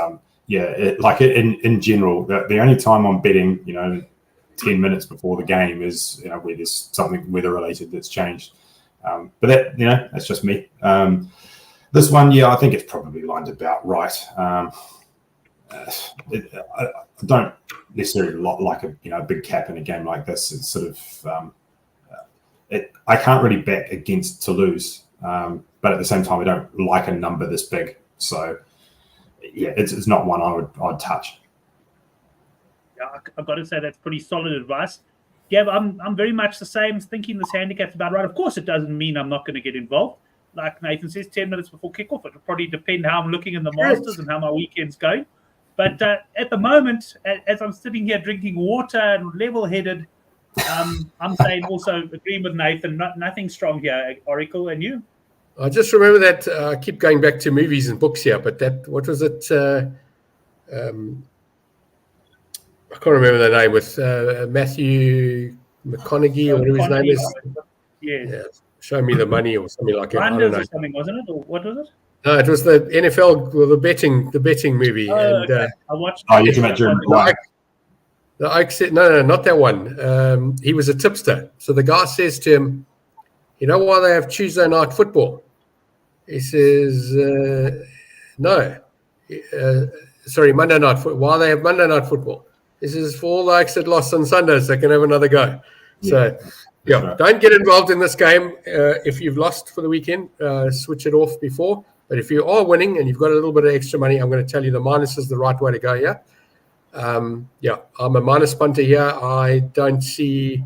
in general, the only time I'm betting, 10 minutes before the game is, where there's something weather related that's changed. But that, that's just me. This one, I think it's probably lined about right. I don't necessarily like a big cap in a game like this. It's sort of, I can't really back against Toulouse. But at the same time, I don't like a number this big. So, yeah, it's not one I'd touch. Yeah, I've got to say that's pretty solid advice. Gav, I'm very much the same, thinking this handicap's about right. Of course, it doesn't mean I'm not going to get involved. Like Nathan says, 10 minutes before kickoff. It'll probably depend how I'm looking in the Masters and how my weekend's going. But at the moment, as I'm sitting here drinking water and level-headed, I'm saying also agreeing with Nathan, nothing strong here, Oracle, and you? I just remember that I keep going back to movies and books here, but what was it? I can't remember the name, with Matthew McConaughey or whatever his name is. Yeah, Show Me the Money or something like that. I don't know. Or something, wasn't it? Or what was it? No, it was the NFL, the betting movie. Okay. I watched. Oh, you're talking about Jeremy Maguire. The Ike said, no, not that one. He was a tipster. So the guy says to him, "You know why they have Tuesday night football?" He says, "No. Sorry, Monday night football. Why they have Monday night football?" He says, "For all the Ikes that lost on Sundays, they can have another go." So, right. Don't get involved in this game. If you've lost for the weekend, switch it off before. But if you are winning and you've got a little bit of extra money, I'm going to tell you the minus is the right way to go here. I'm a minus punter here. I don't see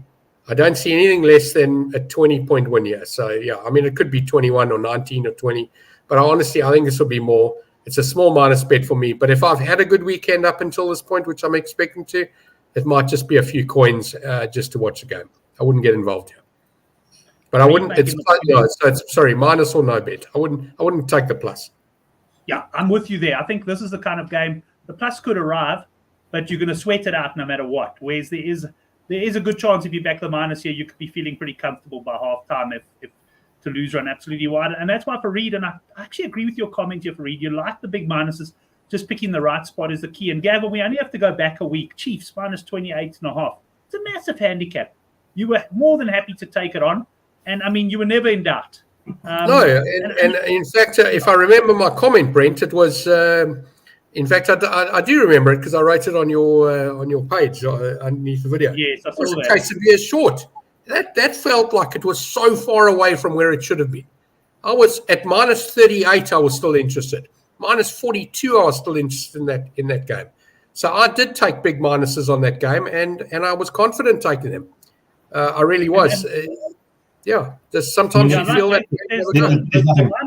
anything less than a 20-point win here. So, I mean, it could be 21 or 19 or 20. But I think this will be more. It's a small minus bet for me. But if I've had a good weekend up until this point, which I'm expecting to, it might just be a few coins just to watch the game. I wouldn't get involved here. But I wouldn't. It's minus or no bet. I wouldn't take the plus. Yeah, I'm with you there. I think this is the kind of game the plus could arrive, but you're going to sweat it out no matter what. Whereas there is a good chance if you back the minus here, you could be feeling pretty comfortable by halftime if to lose run absolutely wide. And that's why for Reed, and I actually agree with your comment here for Reed, you like the big minuses. Just picking the right spot is the key. And Gavin, we only have to go back a week. Chiefs minus 28.5. It's a massive handicap. You were more than happy to take it on. And, I mean, you were never in doubt. No, and in fact, if I remember my comment, Brent, it was, in fact, I do remember it because I wrote it on your page underneath the video. Yes, I saw it was that. a case of years short. That felt like it was so far away from where it should have been. I was at minus 38, I was still interested. Minus 42, I was still interested in that game. So I did take big minuses on that game, and I was confident taking them. I really was. There's sometimes you feel that.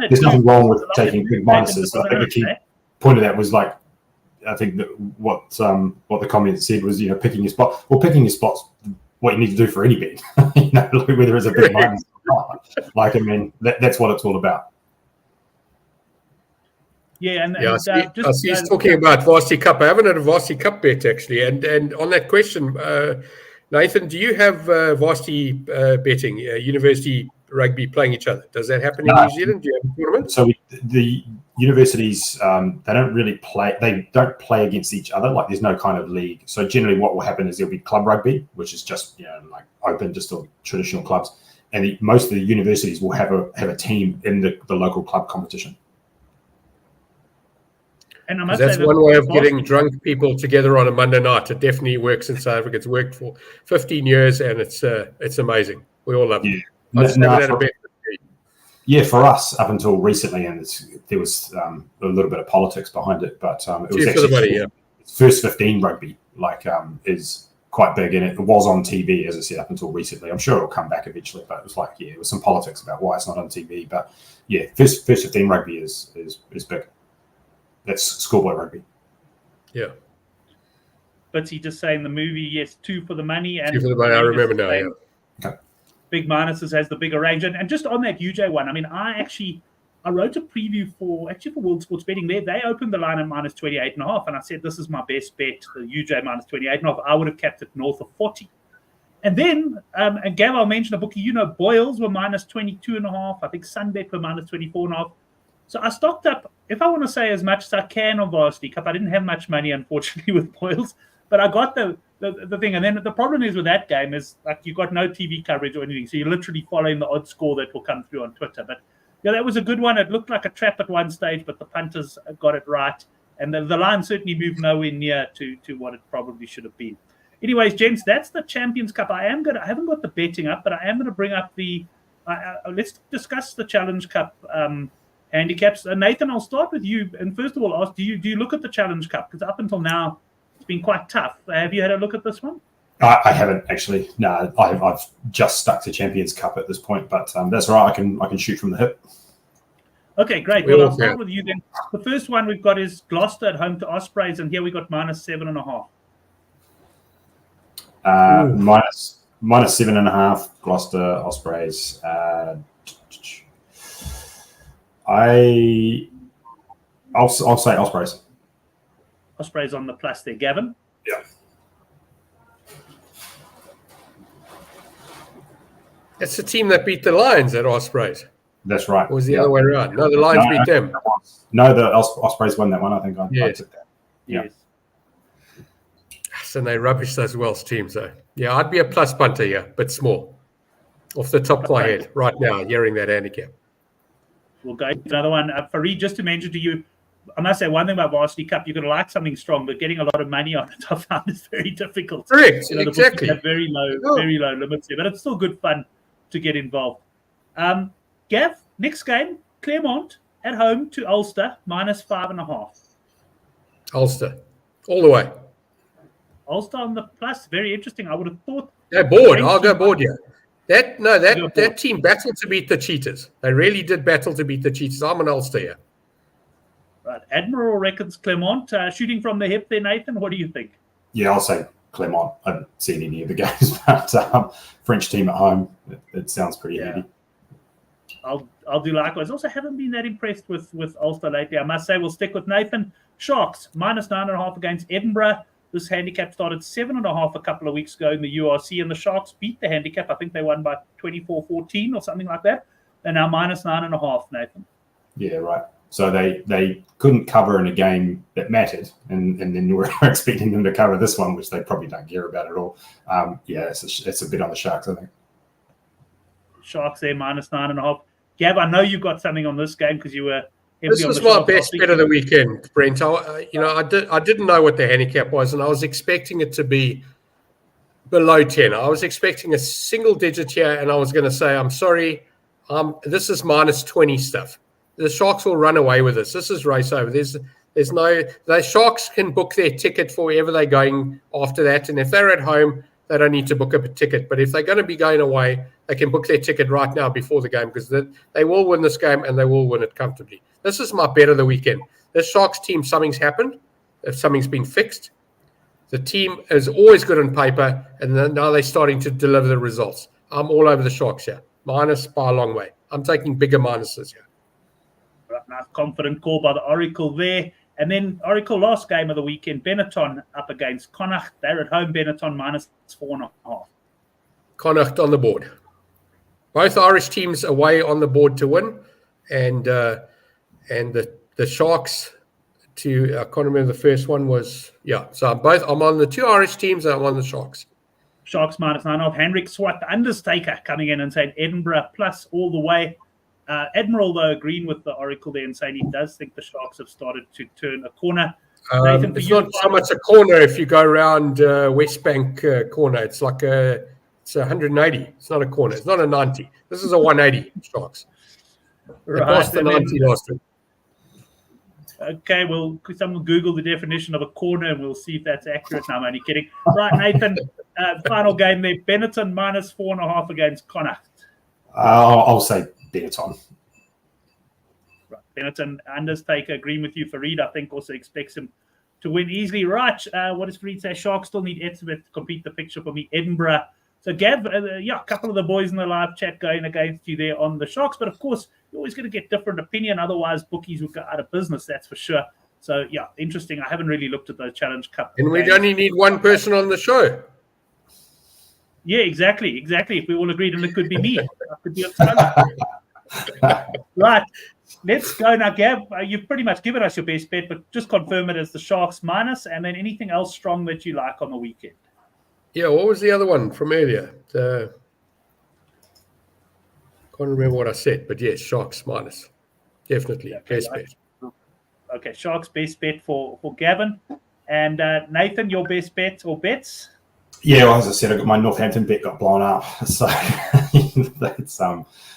There's nothing wrong with taking big minuses. I think the key point of that was I think that what the comment said was, picking your spot. Well, picking your spot's what you need to do for any bet. Whether it's a big minus or not. That's what it's all about. Yeah, I see he's talking about Varsity Cup. I haven't had a Varsity Cup bet actually, and on that question, Nathan, do you have varsity betting, university rugby playing each other? Does that happen in New Zealand? Do you have a tournament? So the universities, they don't really play. They don't play against each other. Like there's no kind of league. So generally, what will happen is there'll be club rugby, which is just like open, just traditional clubs, and most of the universities will have a team in the local club competition. And I must that's say one way of getting drunk people together on a Monday night. It definitely works in South Africa. It's worked for 15 years, and it's amazing. We all love it. For us, up until recently, and there was a little bit of politics behind it, but it was actually first 15 rugby, is quite big, and it was on TV, as I said, up until recently. I'm sure it'll come back eventually, but it was it was some politics about why it's not on TV. But first 15 rugby is big. That's schoolboy rugby. Yeah. But he just saying the movie, yes, 2 for the money. And 2 for the money, I remember now, Okay. Big minuses has the bigger range. And just on that UJ one, I mean, I wrote a preview for World Sports Betting there. They opened the line at minus 28.5, and I said, this is my best bet, the UJ minus 28.5. I would have kept it north of 40. And then, and Gav, I'll mention a bookie, Boyles were minus 22.5. I think Sunbet were minus 24.5. So I stocked up, if I want to say as much as I can on Varsity Cup. I didn't have much money, unfortunately, with Boyles, but I got the thing. And then the problem is with that game is you've got no TV coverage or anything. So you're literally following the odd score that will come through on Twitter. But that was a good one. It looked like a trap at one stage, but the punters got it right. And the line certainly moved nowhere near to what it probably should have been. Anyways, gents, that's the Champions Cup. I haven't got the betting up, but I am going to bring up the let's discuss the Challenge Cup handicaps. Nathan, I'll start with you. And first of all, ask, do you look at the Challenge Cup? Because up until now, it's been quite tough. Have you had a look at this one? I haven't actually. No, I've just stuck to Champions Cup at this point. But that's all right. I can shoot from the hip. Okay, great. Well, I'll start with you then. The first one we've got is Gloucester at home to Ospreys, and here we got -7.5. -7.5. Gloucester Ospreys. I'll say Ospreys. Ospreys on the plus there, Gavin. Yeah. It's the team that beat the Lions at Ospreys. That's right. Or was the other way around? No, the Lions beat them. No, the Ospreys won that one. I think I took that. Yeah. Yes. So they rubbish those Welsh teams, though. Yeah, I'd be a plus punter here, but small. Off the top of my head right now, hearing that handicap. We'll go to another one. Fareed, just to mention to you, I must say one thing about Varsity Cup, you're going to like something strong, but getting a lot of money on it, I found is very difficult. Correct, the exactly. Have very low limits there, but it's still good fun to get involved. Gav, next game, Claremont at home to Ulster, -5.5. Ulster, all the way. Ulster on the plus, very interesting. I would have thought. They're bored. I'll go board here. That team battled to beat the Cheetahs. They really did battle to beat the Cheetahs. I'm an Ulster here. Right. Admiral reckons Claremont. Shooting from the hip there, Nathan. What do you think? Yeah, I'll say Claremont. I haven't seen any of the games, but French team at home, it sounds pretty heavy. I'll do likewise. Also, haven't been that impressed with Ulster lately. I must say, we'll stick with Nathan. Sharks, -9.5 against Edinburgh. This handicap started 7.5 a couple of weeks ago in the URC, and the Sharks beat the handicap. I think they won by 24-14 or something like that. They're now -9.5, Nathan. Yeah, right. So they couldn't cover in a game that mattered, and then we're expecting them to cover this one, which they probably don't care about at all. It's a bit on the Sharks, I think. Sharks there, -9.5. Gav, I know you got something on this game because you were... This was my best bet of the weekend, Brent. I didn't know what the handicap was, and I was expecting it to be below 10. I was expecting a single digit here, and I was going to say, I'm sorry, this is -20 stuff. The Sharks will run away with this. This is race over. There's no... The Sharks can book their ticket for wherever they're going after that, and if they're at home, they don't need to book a ticket. But if they're going to be going away, they can book their ticket right now before the game, because they will win this game, and they will win it comfortably. This is my bet of the weekend. This Sharks team, something's happened. If something's been fixed, the team is always good on paper, and now they're starting to deliver the results. I'm all over the Sharks here. Minus by a long way. I'm taking bigger minuses here. Right, nice confident call by the Oracle there. And then Oracle last game of the weekend, Benetton up against Connacht. They're at home, Benetton -4.5. Connacht on the board. Both Irish teams away on the board to win, and the Sharks to I can't remember the first one was So I'm on the two Irish teams, and I'm on the Sharks. Sharks -9.5. Henrik Swart, the Undertaker, coming in and saying Edinburgh plus all the way. Admiral, though, agreeing with the Oracle there and saying he does think the Sharks have started to turn a corner. Nathan, it's not so much a corner if you go around West Bank corner. It's like it's 180. It's not a corner. It's not a 90. This is a 180, Sharks. They passed the 90 last week. Okay, well, someone Google the definition of a corner and we'll see if that's accurate. No, I'm only kidding. Right, Nathan, final game there. Benetton -4.5 against Connacht. I'll say Benetton. Right, Benetton, Undertaker, agreeing with you. Fareed, I think, also expects him to win easily. Right, what does Fareed say? Sharks still need Etzebeth to complete the picture for me. Edinburgh. So, Gav, a couple of the boys in the live chat going against you there on the Sharks. But, of course, you're always going to get different opinion. Otherwise, bookies would go out of business, that's for sure. So, interesting. I haven't really looked at those Challenge Cup. And we'd only need one person on the show. Yeah, exactly. If we all agreed, and it could be me. I could be Right. Let's go now, Gav. You've pretty much given us your best bet, but just confirm it as the Sharks minus, and then anything else strong that you like on the weekend. Yeah, what was the other one from earlier? Can't remember what I said, but yes, Sharks minus. Definitely. Okay, best bet. Okay, Sharks best bet for Gavin. And Nathan, your best bet or bets? Yeah, well, as I said, my Northampton bet got blown up. So That's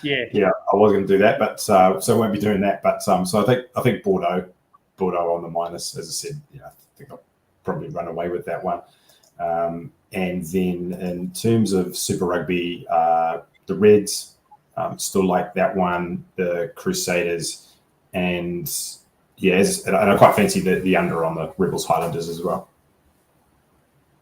yeah. I was going to do that, but so I won't be doing that. But so I think Bordeaux on the minus, as I said, I think I'll probably run away with that one. And then in terms of Super Rugby, the Reds, still like that one. The Crusaders, and and I quite fancy the under on the Rebels Highlanders as well.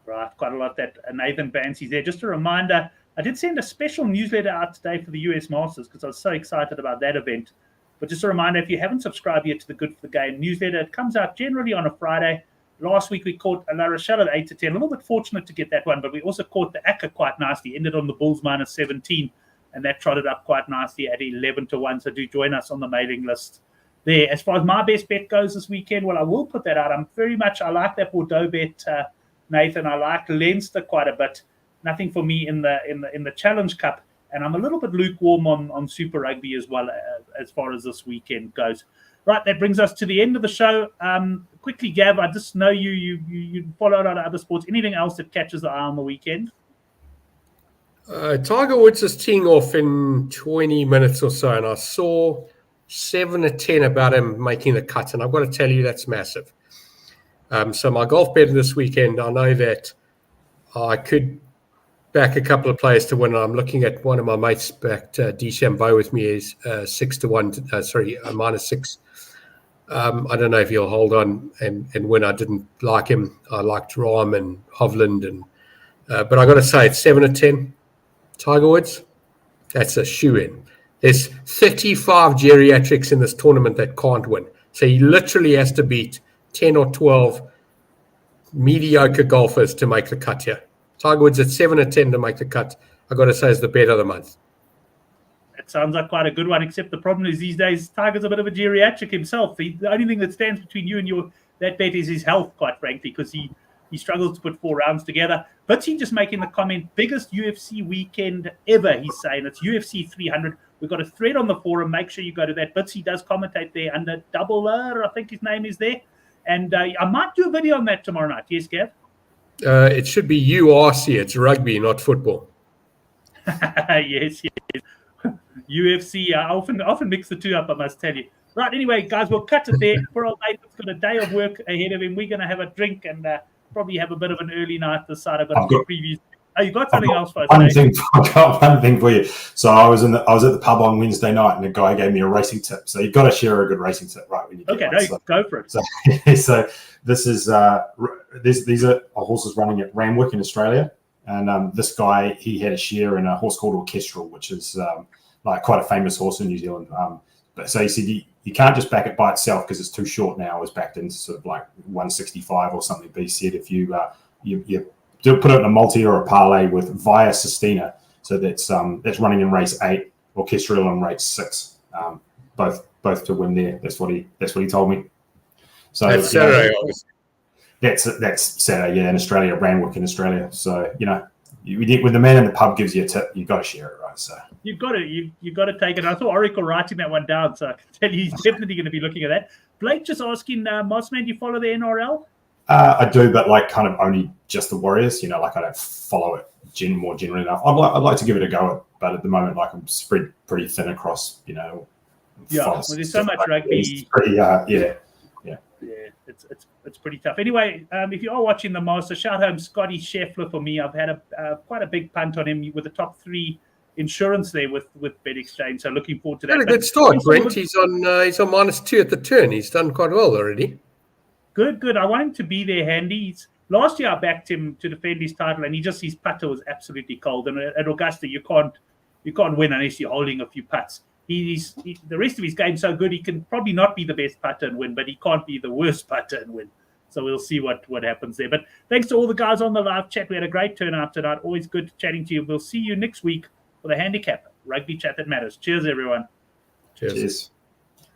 Right, quite a lot that Nathan fancies there. Just a reminder, I did send a special newsletter out today for the US Masters because I was so excited about that event. But just a reminder, if you haven't subscribed yet to the Good for the Game newsletter, it comes out generally on a Friday. Last week we caught La Rochelle at 8-10. A little bit fortunate to get that one, but we also caught the ACCA quite nicely. Ended on the Bulls minus 17, and that trotted up quite nicely at 11-1. So do join us on the mailing list there. As far as my best bet goes this weekend, well, I will put that out. I like that Bordeaux bet, Nathan. I like Leinster quite a bit. Nothing for me in the Challenge Cup, and I'm a little bit lukewarm on Super Rugby as well as far as this weekend goes. Right, that brings us to the end of the show. Quickly, Gav, I just know you follow a lot of other sports. Anything else that catches the eye on the weekend? Tiger Woods is teeing off in 20 minutes or so, and I saw 7-10 about him making the cut, and I've got to tell you that's massive. So my golf bet this weekend, I know that I could back a couple of players to win. I'm looking at one of my mates backed DeChambeau with me is 6-1. Minus 6. I don't know if he'll hold on and win. I didn't like him. I liked Rahm and Hovland, but I got to say it's 7-10. Tiger Woods, that's a shoe-in. There's 35 geriatrics in this tournament that can't win. So he literally has to beat 10 or 12 mediocre golfers to make the cut here. Tiger Woods at 7-10 to make the cut, I got to say, is the bet of the month. That sounds like quite a good one, except the problem is these days Tiger's a bit of a geriatric himself. The only thing that stands between you and that bet is his health, quite frankly, because he struggles to put 4 rounds together. Bitsy just making the comment, biggest UFC weekend ever, he's saying. It's UFC 300. We've got a thread on the forum. Make sure you go to that. Bitsy does commentate there under Double R, I think his name is there. And I might do a video on that tomorrow night. Yes, Gav? It should be URC. It's rugby, not football. Yes. UFC. I often mix the two up, I must tell you. Right, anyway, guys, we'll cut it there. Poor old Nathan's got a day of work ahead of him. We're going to have a drink and probably have a bit of an early night this side. I've got a few previews. Oh, you got something else for us? I've got one thing for you. So I was at the pub on Wednesday night, and a guy gave me a racing tip. So you've got to share a good racing tip, right? When you get one. Go for it. So this is these are horses running at Randwick in Australia, and this guy, he had a share in a horse called Orchestral, which is like quite a famous horse in New Zealand. But so he said you can't just back it by itself because it's too short now. It was backed into sort of like 165 or something. But he said if you put it in a multi or a parlay with Via Sistina, so that's running in race 8, Orchestral in race 6, both to win there. That's what he told me. So that's Saturday. That's Saturday, yeah, in Australia, Randwick in Australia. So when the man in the pub gives you a tip, you've got to share it, right? So you've got to take it. I saw Oracle writing that one down, so I can tell you he's definitely going to be looking at that. Blake just asking, Mossman, do you follow the NRL? I do, but like kind of only just the Warriors. Like I don't follow it more generally enough. I'd like to give it a go, but at the moment, like I'm spread pretty thin across. Yeah, well, there's so much rugby. It's pretty, yeah. It's pretty tough. Anyway, if you are watching the Master, shout home Scotty Scheffler for me. I've had quite a big punt on him with the top 3 insurance there with BetExchange. So looking forward to that. Had a good start, Brent. He's on -2 at the turn. He's done quite well already. Good. I want him to be there handy. Last year I backed him to defend his title, and his putter was absolutely cold. And at Augusta, you can't win unless you're holding a few putts. The rest of his game's so good, he can probably not be the best putter and win, but he can't be the worst putter and win. So we'll see what happens there. But thanks to all the guys on the live chat. We had a great turnout tonight. Always good chatting to you. We'll see you next week for the Handicap Rugby Chat That Matters. Cheers, everyone. Cheers.